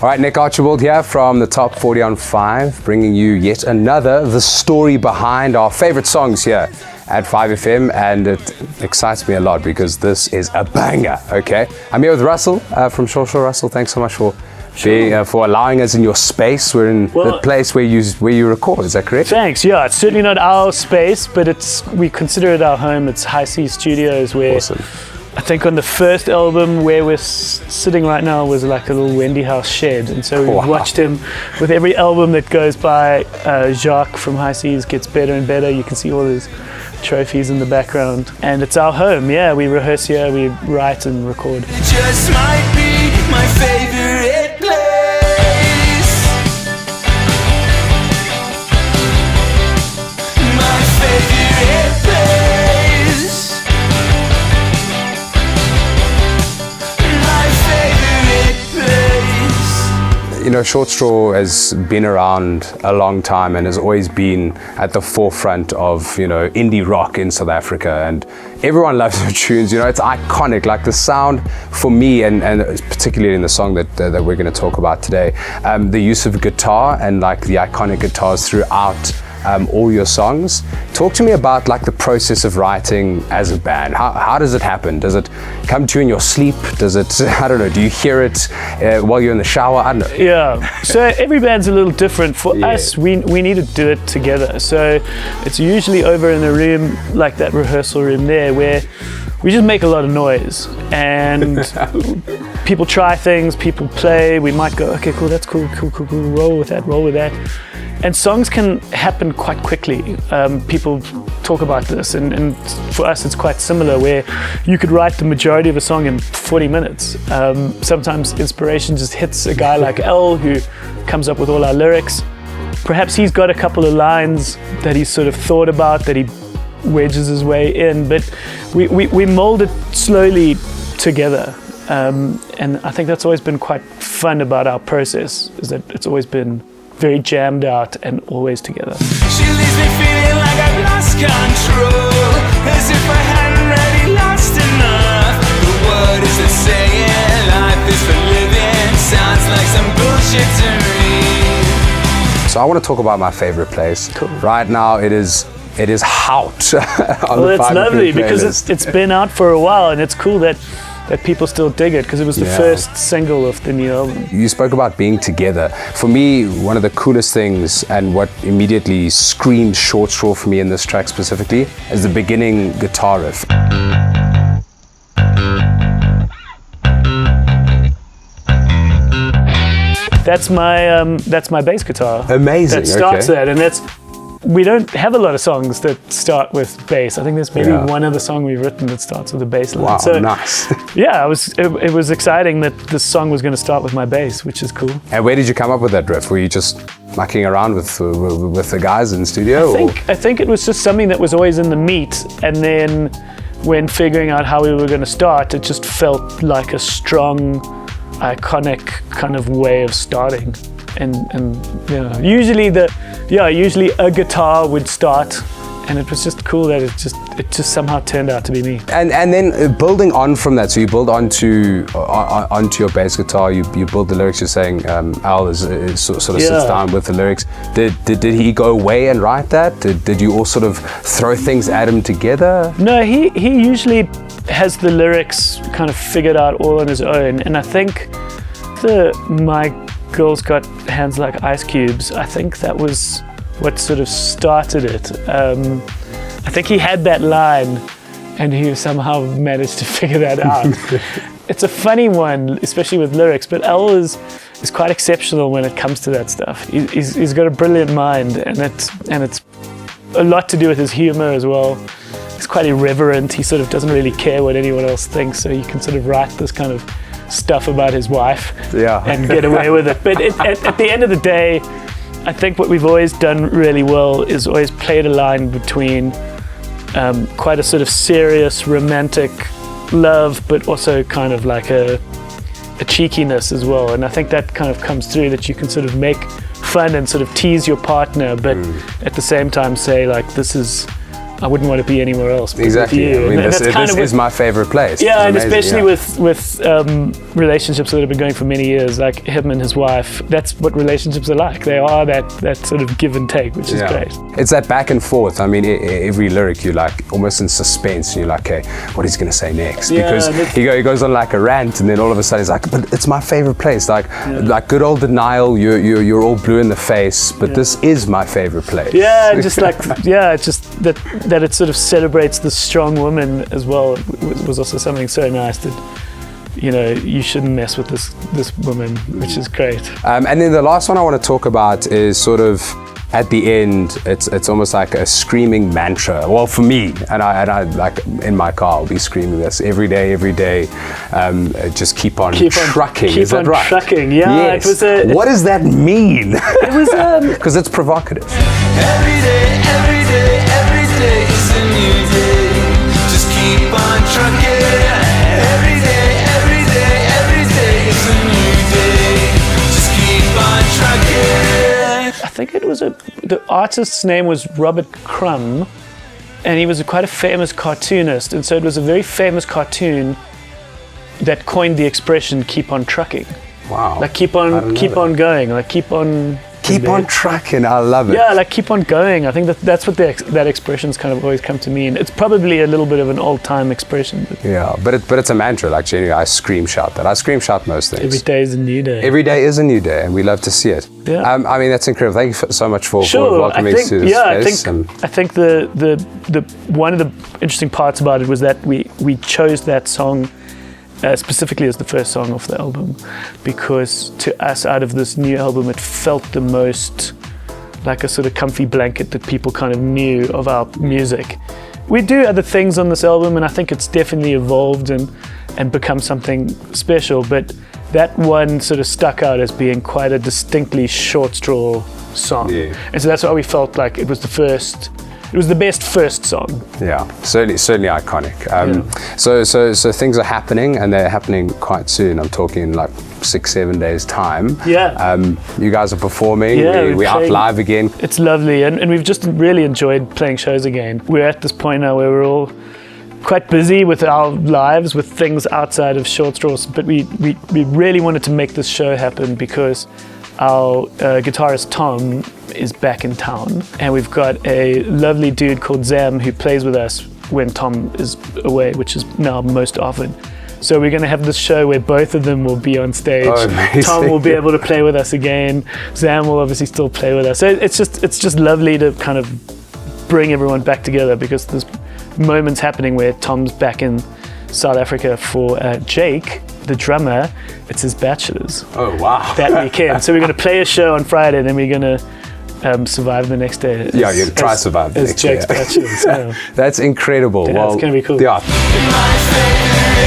All right, Nick Archibald here from the Top 40 on 5, bringing you yet another, the story behind our favorite songs here at 5FM, and it excites me a lot because this is a banger, okay? I'm here with Russell from Shortstraw. Russell, thanks so much for for allowing us in your space. We're in the place where you record, is that correct? Thanks, yeah, it's certainly not our space, but we consider it our home. It's High C Studios, where awesome. I think on the first album where we're sitting right now was like a little Wendy House shed, and so we've watched him with every album that goes by. Jacques from High Seas gets better and better. You can see all his trophies in the background, and it's our home. Yeah, we rehearse here, we write and record. It just might be my favorite place. My favorite place. My favorite place. You know, Shortstraw has been around a long time and has always been at the forefront of, you know, indie rock in South Africa, and everyone loves their tunes. You know, it's iconic. Like the sound for me, and particularly in the song that we're going to talk about today, the use of guitar and like the iconic guitars throughout all your songs. Talk to me about like the process of writing as a band. How does it happen? Does it come to you in your sleep? Does it, I don't know, do you hear it while you're in the shower? I don't know. Yeah, so every band's a little different. For us, we need to do it together. So it's usually over in a room like that rehearsal room there, where we just make a lot of noise and people try things, people play. We might go, okay, cool, that's cool, roll with that. And songs can happen quite quickly. People talk about this, and for us it's quite similar, where you could write the majority of a song in 40 minutes. Sometimes inspiration just hits a guy like L, who comes up with all our lyrics. Perhaps he's got a couple of lines that he's sort of thought about, that he wedges his way in, but we mold it slowly together. And I think that's always been quite fun about our process, is that it's always been very jammed out and always together. She leaves me feeling like I've lost control, as if I hadn't really lost enough. But what is it saying? Life is for living. Sounds like some bullshit to me. So I want to talk about my favorite place. Cool. Right now it is Hout. Well, it's lovely because it's been out for a while, and it's cool that people still dig it, because it was the first single of the new album. You spoke about being together. For me, one of the coolest things, and what immediately screams Shortstraw for me in this track specifically, is the beginning guitar riff. That's my bass guitar. Amazing. That starts that, and we don't have a lot of songs that start with bass. I think there's maybe one other song we've written that starts with a bass line. Wow, so, nice. Yeah, it was exciting that this song was going to start with my bass, which is cool. And where did you come up with that riff? Were you just mucking around with the guys in the studio? I think it was just something that was always in the meat, and then when figuring out how we were going to start, it just felt like a strong, iconic kind of way of starting. And you know, usually a guitar would start, and it was just cool that it just somehow turned out to be me. And then building on from that, so you build onto your bass guitar, you build the lyrics. You're saying Al sort of sits down with the lyrics. Did he go away and write that? Did you all sort of throw things at him together? No, he usually has the lyrics kind of figured out all on his own, and I think my Girls Got Hands Like Ice Cubes, I think that was what sort of started it. I think he had that line, and he somehow managed to figure that out. It's a funny one, especially with lyrics, but Al is quite exceptional when it comes to that stuff. He's got a brilliant mind, and it's a lot to do with his humor as well. He's quite irreverent. He sort of doesn't really care what anyone else thinks, so you can sort of write this kind of stuff about his wife and get away with it. But at the end of the day, I think what we've always done really well is always played a line between quite a sort of serious romantic love, but also kind of like a cheekiness as well. And I think that kind of comes through, that you can sort of make fun and sort of tease your partner, but at the same time say, like, this is I wouldn't want to be anywhere else. But Exactly. with you. I mean, And this that's kind of is my favorite place. Yeah, and It's amazing, especially with relationships that have been going for many years, like him and his wife. That's what relationships are like. They are that sort of give and take, which is great. It's that back and forth. I mean, every lyric you're like almost in suspense. You're like, okay, what is he going to say next? Because he goes on like a rant, and then all of a sudden he's like, but it's my favorite place. Like good old denial. You're all blue in the face, but this is my favorite place. Yeah, and just like just that it sort of celebrates the strong woman as well. It was also something so nice that, you know, you shouldn't mess with this woman, which is great. And then the last one I want to talk about is sort of at the end. It's almost like a screaming mantra. Well, for me, and I like in my car, I'll be screaming this every day. Just keep on trucking. Keep is that on right? trucking. Yeah. Yes. What does that mean? It was because it's provocative. Every day is a new day. Just keep on trucking. Every day is a new day. Just keep on trucking. I think it was the artist's name was Robert Crumb, and he was quite a famous cartoonist, and so it was a very famous cartoon that coined the expression "keep on trucking." Wow. Like keep on going. Like keep on trucking. I love it. Yeah, like keep on going. I think that's what that expression's kind of always come to mean. It's probably a little bit of an old-time expression. But it's a mantra. Like genuinely, I scream shout that. I scream shout most things. Every day is a new day. Every day is a new day, and we love to see it. Yeah. I mean, that's incredible. Thank you so much for welcoming us to this space. I think the one of the interesting parts about it was that we chose that song specifically as the first song off the album, because to us, out of this new album, it felt the most like a sort of comfy blanket that people kind of knew of our music. We do other things on this album, and I think it's definitely evolved and become something special, but that one sort of stuck out as being quite a distinctly Shortstraw song. Yeah. And so that's why we felt like it was the best first song. Yeah, certainly iconic. So things are happening, and they're happening quite soon. I'm talking like 6-7 days time. Yeah. You guys are performing. Yeah, we're out live again. It's lovely, and we've just really enjoyed playing shows again. We're at this point now where we're all quite busy with our lives, with things outside of Shortstraw, but we really wanted to make this show happen because our guitarist Tom is back in town, and we've got a lovely dude called Zam who plays with us when Tom is away, which is now most often. So we're going to have this show where both of them will be on stage. Oh, amazing. Tom will be able to play with us again. Zam will obviously still play with us. So it's just lovely to kind of bring everyone back together, because there's moments happening where Tom's back in South Africa for Jake, the drummer. It's his bachelor's. Oh, wow. That weekend. So we're going to play a show on Friday, then we're going to survive the next day. You're going to try to survive the next day. As Jake's bachelor's. Yeah. That's incredible. Yeah, it's going to be cool. Yeah. My favorite